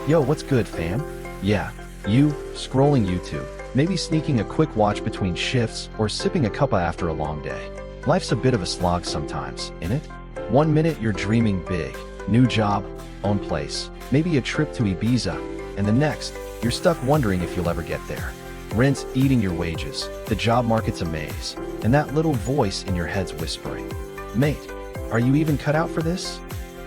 Yo, what's good, fam? Yeah, you, scrolling YouTube, maybe sneaking a quick watch between shifts or sipping a cuppa after a long day. Life's a bit of a slog sometimes, isn't it? One minute you're dreaming big, new job, own place, maybe a trip to Ibiza, and the next, you're stuck wondering if you'll ever get there. Rent's eating your wages, the job market's a maze, and that little voice in your head's whispering, "Mate, are you even cut out for this?"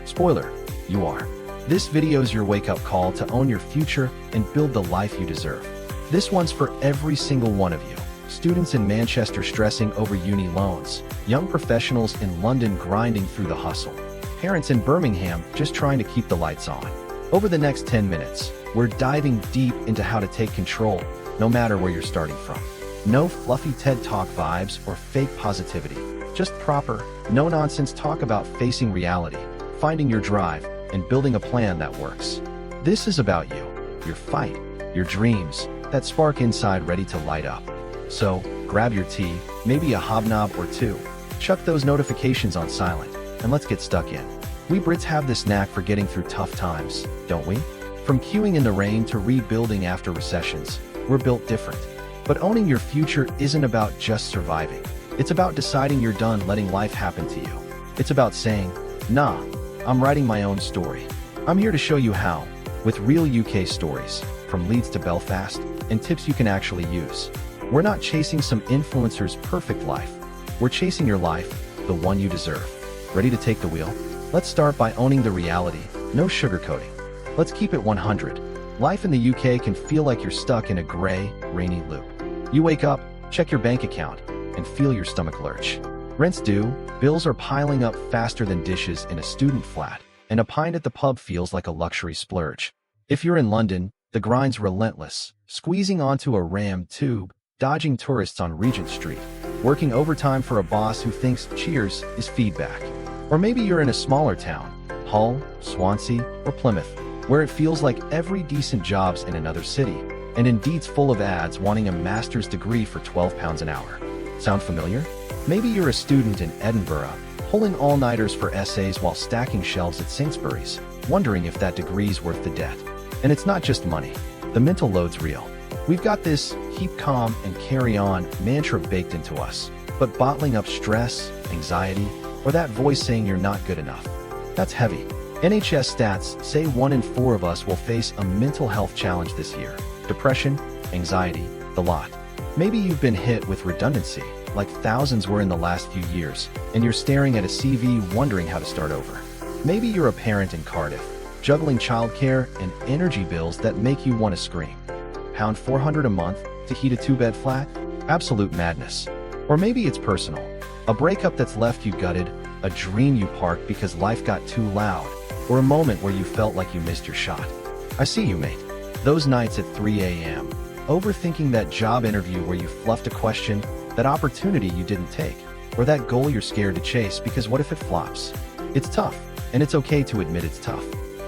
Spoiler, you are. This video's your wake-up call to own your future and build the life you deserve. This one's for every single one of you. Students in Manchester stressing over uni loans, young professionals in London grinding through the hustle, parents in Birmingham just trying to keep the lights on. Over the next 10 minutes, we're diving deep into how to take control, no matter where you're starting from. No fluffy TED Talk vibes or fake positivity, just proper, no-nonsense talk about facing reality, finding your drive, and building a plan that works. This is about you, your fight, your dreams, that spark inside ready to light up. So, grab your tea, maybe a hobnob or two, chuck those notifications on silent, and let's get stuck in. We Brits have this knack for getting through tough times, don't we? From queuing in the rain to rebuilding after recessions, we're built different. But owning your future isn't about just surviving. It's about deciding you're done letting life happen to you. It's about saying, nah, I'm writing my own story. I'm here to show you how, with real UK stories, from Leeds to Belfast, and tips you can actually use. We're not chasing some influencer's perfect life. We're chasing your life, the one you deserve. Ready to take the wheel? Let's start by owning the reality, no sugarcoating. Let's keep it 100. Life in the UK can feel like you're stuck in a gray, rainy loop. You wake up, check your bank account, and feel your stomach lurch. Rent's due, bills are piling up faster than dishes in a student flat, and a pint at the pub feels like a luxury splurge. If you're in London, the grind's relentless, squeezing onto a rammed tube, dodging tourists on Regent Street, working overtime for a boss who thinks cheers is feedback. Or maybe you're in a smaller town, Hull, Swansea, or Plymouth, where it feels like every decent job's in another city, and Indeed's full of ads wanting a master's degree for £12 an hour. Sound familiar? Maybe you're a student in Edinburgh, pulling all-nighters for essays while stacking shelves at Sainsbury's, wondering if that degree's worth the debt. And it's not just money. The mental load's real. We've got this keep calm and carry on mantra baked into us, but bottling up stress, anxiety, or that voice saying you're not good enough, that's heavy. NHS stats say 1 in 4 of us will face a mental health challenge this year. Depression, anxiety, the lot. Maybe you've been hit with redundancy, like thousands were in the last few years, and you're staring at a CV wondering how to start over. Maybe you're a parent in Cardiff, juggling childcare and energy bills that make you want to scream. Pound $400 a month to heat a 2-bed flat? Absolute madness. Or maybe it's personal. A breakup that's left you gutted, a dream you parked because life got too loud, or a moment where you felt like you missed your shot. I see you, mate. Those nights at 3 a.m., overthinking that job interview where you fluffed a question, that opportunity you didn't take, or that goal you're scared to chase because what if it flops? It's tough, and it's okay to admit it's tough.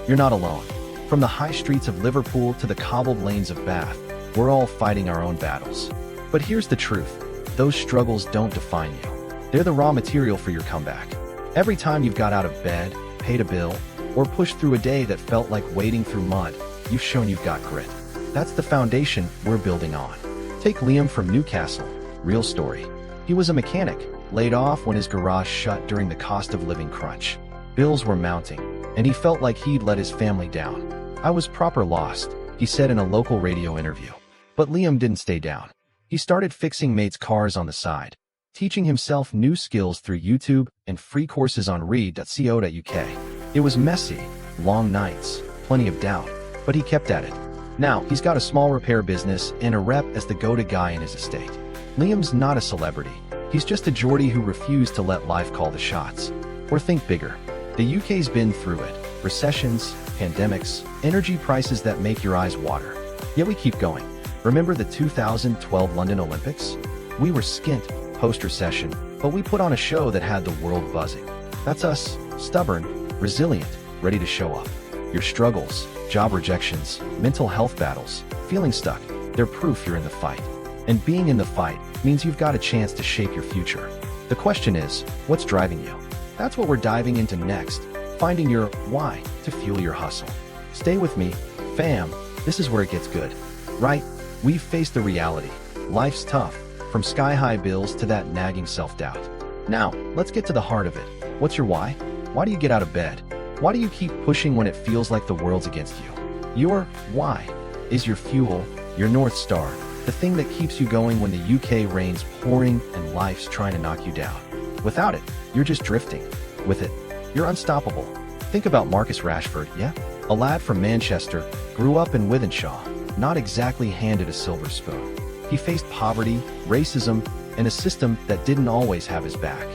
You're not alone. From the high streets of Liverpool to the cobbled lanes of Bath, we're all fighting our own battles. But here's the truth. Those struggles don't define you. They're the raw material for your comeback. Every time you've got out of bed, paid a bill, or pushed through a day that felt like wading through mud, you've shown you've got grit. That's the foundation we're building on. Take Liam from Newcastle. Real story. He was a mechanic, laid off when his garage shut during the cost of living crunch. Bills were mounting, and he felt like he'd let his family down. "I was proper lost," he said in a local radio interview. But Liam didn't stay down. He started fixing mates' cars on the side, teaching himself new skills through YouTube and free courses on read.co.uk. It was messy, long nights, plenty of doubt, but he kept at it. Now, he's got a small repair business and a rep as the go-to guy in his estate. Liam's not a celebrity. He's just a Geordie who refused to let life call the shots. Or think bigger. The UK's been through it. Recessions, pandemics, energy prices that make your eyes water. Yet we keep going. Remember the 2012 London Olympics? We were skint post-recession, but we put on a show that had the world buzzing. That's us, stubborn, resilient, ready to show up. Your struggles, job rejections, mental health battles, feeling stuck, they're proof you're in the fight. And being in the fight means you've got a chance to shape your future. The question is, what's driving you? That's what we're diving into next, finding your why to fuel your hustle. Stay with me, Fam, this is where it gets good. Right? We've faced the reality. Life's tough, from sky-high bills to that nagging self-doubt. Now, let's get to the heart of it. What's your why? Why do you get out of bed? Why do you keep pushing when it feels like the world's against you? Your why is your fuel, your North Star, the thing that keeps you going when the UK rain's pouring and life's trying to knock you down. Without it, you're just drifting. With it, you're unstoppable. Think about Marcus Rashford, yeah? A lad from Manchester, grew up in Wythenshawe, not exactly handed a silver spoon. He faced poverty, racism, and a system that didn't always have his back.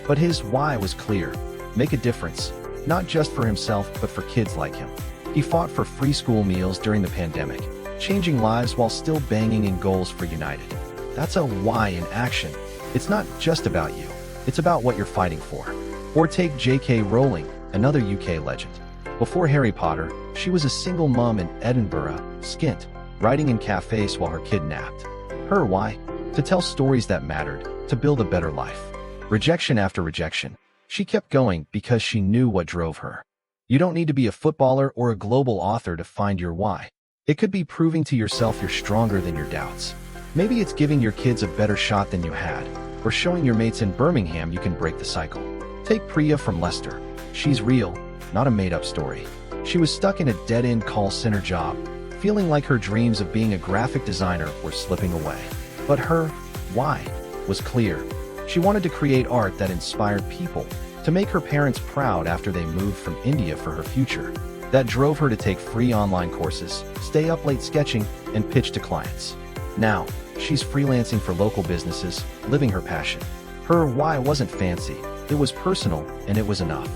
But his why was clear: make a difference, not just for himself, but for kids like him. He fought for free school meals during the pandemic, changing lives while still banging in goals for United. That's a why in action. It's not just about you, it's about what you're fighting for. Or take J.K. Rowling, another UK legend. Before Harry Potter, she was a single mom in Edinburgh, skint, writing in cafes while her kid napped. Her why? To tell stories that mattered, to build a better life. Rejection after rejection, she kept going because she knew what drove her. You don't need to be a footballer or a global author to find your why. It could be proving to yourself you're stronger than your doubts. Maybe it's giving your kids a better shot than you had, or showing your mates in Birmingham you can break the cycle. Take Priya from Leicester. She's real, not a made-up story. She was stuck in a dead-end call center job, feeling like her dreams of being a graphic designer were slipping away. But her why was clear. She wanted to create art that inspired people, to make her parents proud after they moved from India for her future. That drove her to take free online courses, stay up late sketching, and pitch to clients. Now, she's freelancing for local businesses, living her passion. Her why wasn't fancy, it was personal, and it was enough.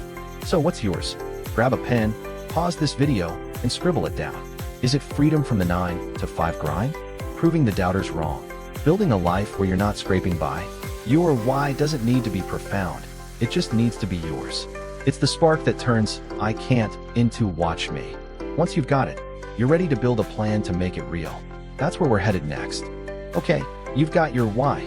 So what's yours? Grab a pen, pause this video, and scribble it down. Is it freedom from the 9 to 5 grind? Proving the doubters wrong? Building a life where you're not scraping by? Your why doesn't need to be profound, it just needs to be yours. It's the spark that turns "I can't" into "watch me." Once you've got it, you're ready to build a plan to make it real. That's where we're headed next. Okay, you've got your why,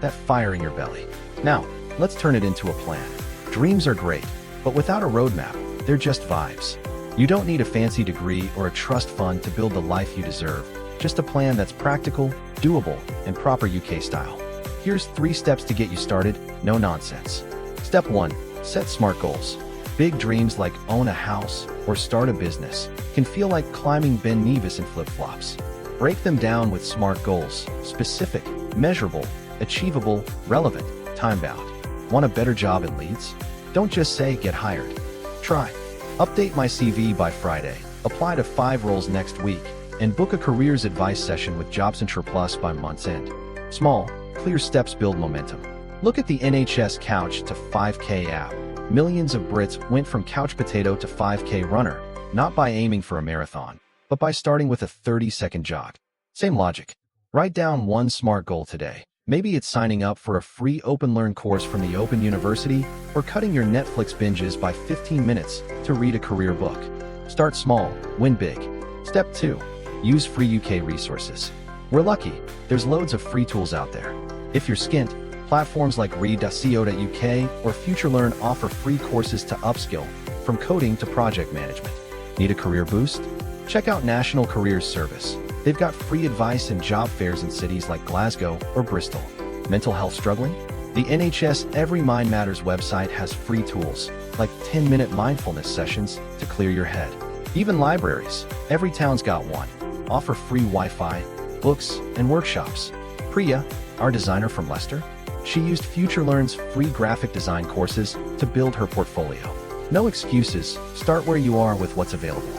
that fire in your belly. Now, let's turn it into a plan. Dreams are great, but without a roadmap, they're just vibes. You don't need a fancy degree or a trust fund to build the life you deserve, just a plan that's practical, doable, and proper UK style. Here's 3 steps to get you started, no nonsense. Step 1. Set smart goals. Big dreams like own a house or start a business can feel like climbing Ben Nevis in flip-flops. Break them down with SMART goals: specific, measurable, achievable, relevant, time-bound. Want a better job in Leeds? Don't just say get hired. Try. Update my CV by Friday, apply to 5 roles next week, and book a careers advice session with JobCentral Plus by month's end. Small, clear steps build momentum. Look at the NHS Couch to 5K app. Millions of Brits went from couch potato to 5K runner, not by aiming for a marathon, but by starting with a 30-second jog. Same logic. Write down one SMART goal today. Maybe it's signing up for a free OpenLearn course from the Open University, or cutting your Netflix binges by 15 minutes to read a career book. Start small, win big. Step 2. Use free UK resources. We're lucky, there's loads of free tools out there. If you're skint, platforms like read.co.uk or FutureLearn offer free courses to upskill, from coding to project management. Need a career boost? Check out National Careers Service. They've got free advice and job fairs in cities like Glasgow or Bristol. Mental health struggling? The NHS Every Mind Matters website has free tools, like 10-minute mindfulness sessions to clear your head. Even libraries, every town's got one, offer free Wi-Fi, books, and workshops. Priya, our designer from Leicester, she used FutureLearn's free graphic design courses to build her portfolio. No excuses, start where you are with what's available.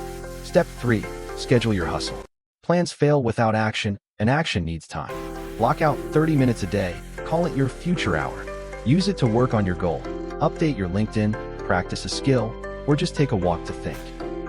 Step 3. Schedule your hustle. Plans fail without action, and action needs time. Block out 30 minutes a day, call it your future hour. Use it to work on your goal, update your LinkedIn, practice a skill, or just take a walk to think.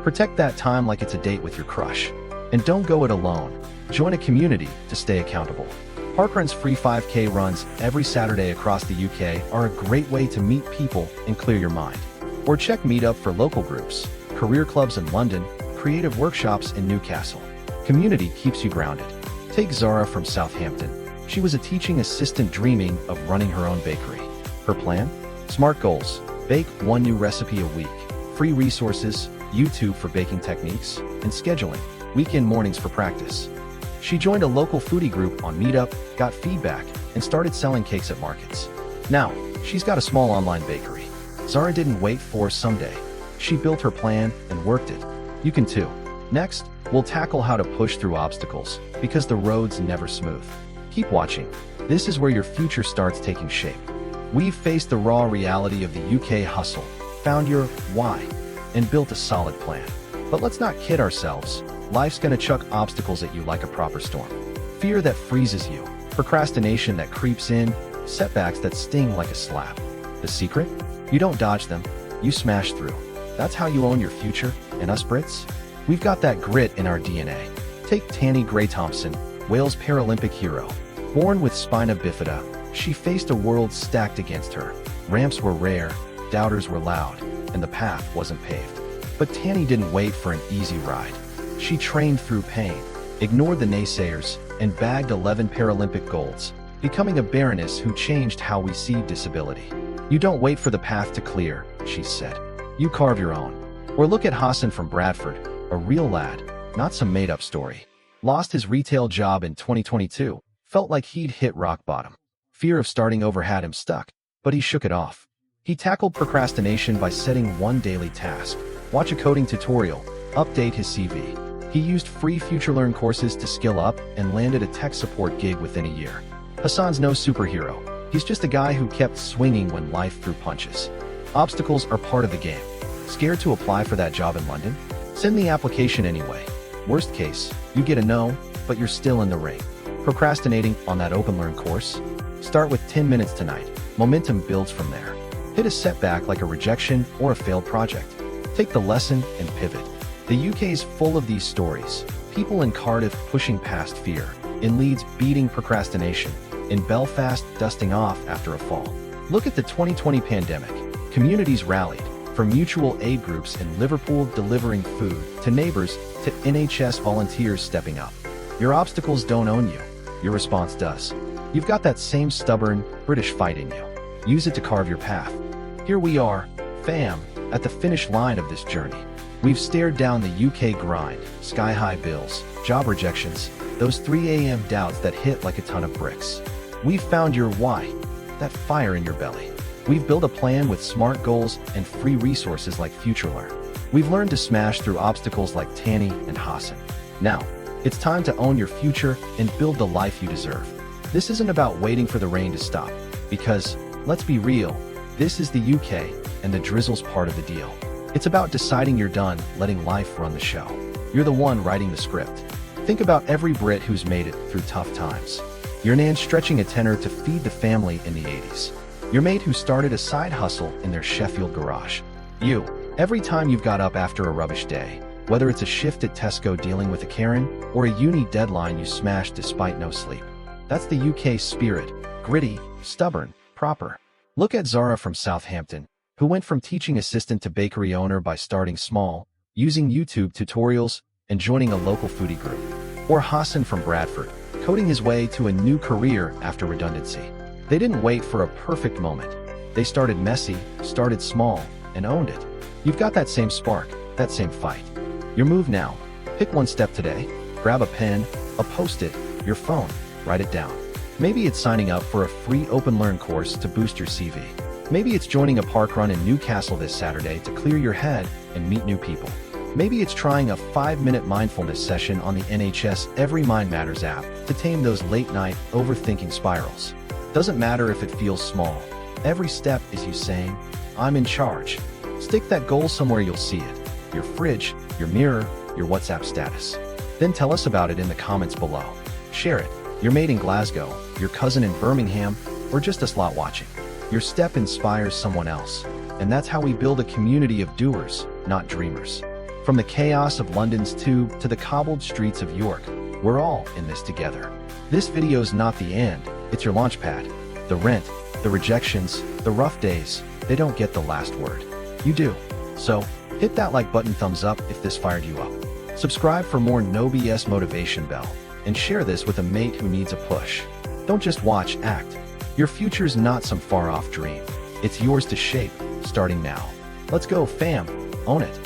Protect that time like it's a date with your crush. And don't go it alone. Join a community to stay accountable. Parkrun's free 5K runs every Saturday across the UK are a great way to meet people and clear your mind. Or check Meetup for local groups, career clubs in London, creative workshops in Newcastle. Community keeps you grounded. Take Zara from Southampton. She was a teaching assistant dreaming of running her own bakery. Her plan? SMART goals. Bake 1 new recipe a week. Free resources, YouTube for baking techniques, and scheduling. weekend mornings for practice. She joined a local foodie group on Meetup, got feedback, and started selling cakes at markets. Now, she's got a small online bakery. Zara didn't wait for someday. She built her plan and worked it. You can too. Next, we'll tackle how to push through obstacles, because the road's never smooth. Keep watching. This is where your future starts taking shape. We've faced the raw reality of the UK hustle, found your why, and built a solid plan. But let's not kid ourselves. Life's gonna chuck obstacles at you like a proper storm. Fear that freezes you, procrastination that creeps in, setbacks that sting like a slap. The secret? You don't dodge them, you smash through. That's how you own your future, and us Brits? We've got that grit in our DNA. Take Tanni Grey-Thompson, Wales Paralympic hero. Born with spina bifida, she faced a world stacked against her. Ramps were rare, doubters were loud, and the path wasn't paved. But Tanni didn't wait for an easy ride. She trained through pain, ignored the naysayers, and bagged 11 Paralympic golds, becoming a baroness who changed how we see disability. You don't wait for the path to clear, she said. You carve your own. Or look at Hassan from Bradford, a real lad, not some made-up story. Lost his retail job in 2022, felt like he'd hit rock bottom. Fear of starting over had him stuck, but he shook it off. He tackled procrastination by setting one daily task. Watch a coding tutorial, update his CV. He used free FutureLearn courses to skill up and landed a tech support gig within a year. Hassan's no superhero. He's just a guy who kept swinging when life threw punches. Obstacles are part of the game. Scared to apply for that job in London? Send the application anyway. Worst case, you get a no, but you're still in the ring. Procrastinating on that OpenLearn course? Start with 10 minutes tonight. Momentum builds from there. Hit a setback like a rejection or a failed project. Take the lesson and pivot. The UK's full of these stories. People in Cardiff pushing past fear, in Leeds beating procrastination, in Belfast dusting off after a fall. Look at the 2020 pandemic. Communities rallied, from mutual aid groups in Liverpool delivering food, to neighbors, to NHS volunteers stepping up. Your obstacles don't own you. Your response does. You've got that same stubborn, British fight in you. Use it to carve your path. Here we are, fam, at the finish line of this journey. We've stared down the UK grind, sky-high bills, job rejections, those 3 a.m. doubts that hit like a ton of bricks. We've found your why, that fire in your belly. We've built a plan with smart goals and free resources like FutureLearn. We've learned to smash through obstacles like Tanni and Hassan. Now, it's time to own your future and build the life you deserve. This isn't about waiting for the rain to stop, because, let's be real, this is the UK, and the drizzle's part of the deal. It's about deciding you're done letting life run the show. You're the one writing the script. Think about every Brit who's made it through tough times. Your nan stretching a tenner to feed the family in the 80s. Your mate who started a side hustle in their Sheffield garage. You, every time you've got up after a rubbish day, whether it's a shift at Tesco dealing with a Karen, or a uni deadline you smashed despite no sleep. That's the UK spirit, gritty, stubborn, proper. Look at Zara from Southampton, who went from teaching assistant to bakery owner by starting small, using YouTube tutorials, and joining a local foodie group. Or Hassan from Bradford, coding his way to a new career after redundancy. They didn't wait for a perfect moment. They started messy, started small, and owned it. You've got that same spark, that same fight. Your move now. Pick one step today. Grab a pen, a post-it, your phone, write it down. Maybe it's signing up for a free OpenLearn course to boost your CV. Maybe it's joining a park run in Newcastle this Saturday to clear your head and meet new people. Maybe it's trying a 5-minute mindfulness session on the NHS Every Mind Matters app to tame those late-night overthinking spirals. Doesn't matter if it feels small. Every step is you saying, I'm in charge. Stick that goal somewhere you'll see it. Your fridge, your mirror, your WhatsApp status. Then tell us about it in the comments below. Share it. Your mate in Glasgow, your cousin in Birmingham, or just a slot watching. Your step inspires someone else. And that's how we build a community of doers, not dreamers. From the chaos of London's Tube to the cobbled streets of York, we're all in this together. This video's not the end, it's your launchpad. The rent, the rejections, the rough days, they don't get the last word. You do. So, hit that like button, thumbs up if this fired you up. Subscribe for more no BS motivation bell, and share this with a mate who needs a push. Don't just watch, act. Your future's not some far-off dream. It's yours to shape, starting now. Let's go, fam. Own it.